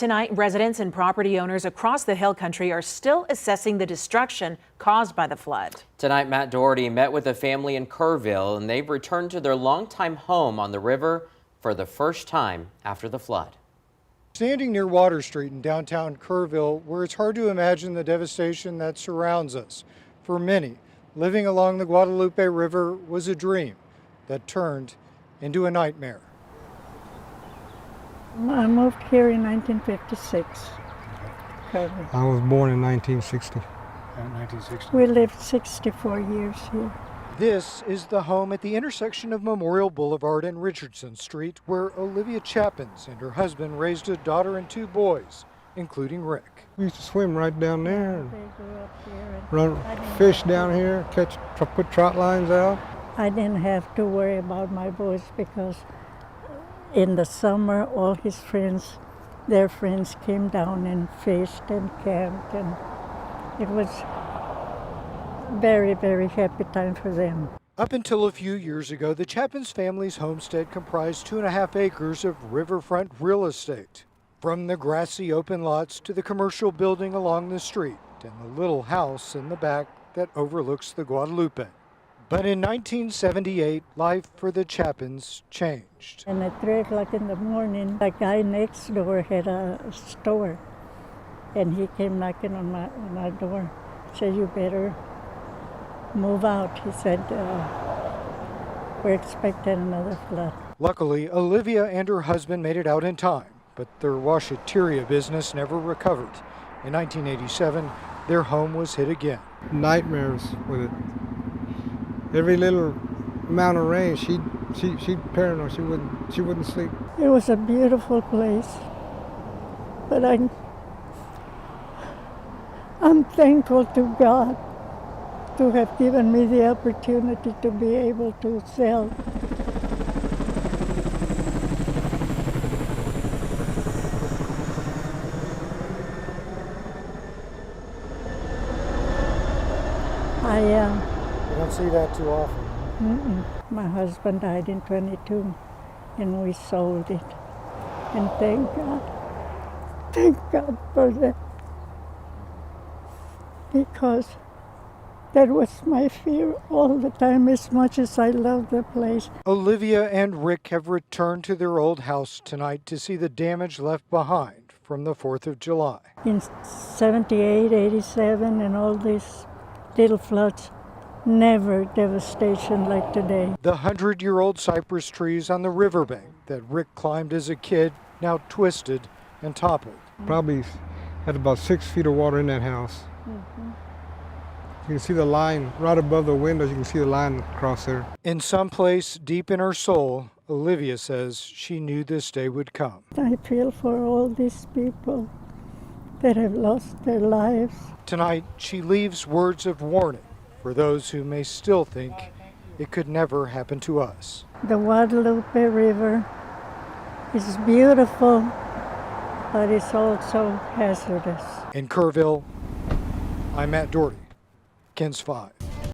Tonight, residents and property owners across the Hill Country are still assessing the destruction caused by the flood. Tonight, Matt Doherty met with a family in Kerrville, and they've returned to their longtime home on the river for the first time after the flood. Standing near Water Street in downtown Kerrville, where it's hard to imagine the devastation that surrounds us. For many, living along the Guadalupe River was a dream that turned into a nightmare. I moved here in 1956. Kerrville. I was born in 1960. 1960. We lived 64 years here. This is the home at the intersection of Memorial Boulevard and Richardson Street, where Olivia Chappins and her husband raised a daughter and two boys, including Rick. We used to swim right down there, They grew up here. run fish down here, put trout lines out. I didn't have to worry about my boys because in the summer, all his friends, their friends came down and fished and camped, and it was very, very happy time for them. Up until a few years ago, the Chappins family's homestead comprised 2.5 acres of riverfront real estate. From the grassy open lots to the commercial building along the street and the little house in the back that overlooks the Guadalupe. But in 1978, life for the Chappins changed. And at 3 o'clock in the morning, the guy next door had a store, and he came knocking on my door. Said, "You better move out." He said, "We're expecting another flood." Luckily, Olivia and her husband made it out in time, but their washateria business never recovered. In 1987, their home was hit again. Nightmares with it. Every little amount of rain, she'd paranoid. She wouldn't sleep. It was a beautiful place, but I'm thankful to God to have given me the opportunity to be able to sell. You don't see that too often. My husband died in 22, and we sold it. And thank God for that, because that was my fear all the time, as much as I love the place. Olivia and Rick have returned to their old house tonight to see the damage left behind from the 4th of July. In 78, 87, and all these little floods, never devastation like today. The 100-year-old cypress trees on the riverbank that Rick climbed as a kid now twisted and toppled. Probably had about 6 feet of water in that house. You can see the line right above the windows. You can see the line across there. In some place deep in her soul, Olivia says she knew this day would come. I feel for all these people that have lost their lives. Tonight, she leaves words of warning for those who may still think it could never happen to us. The Guadalupe River is beautiful, but it's also hazardous. In Kerrville, I'm Matt Doherty, KENS 5.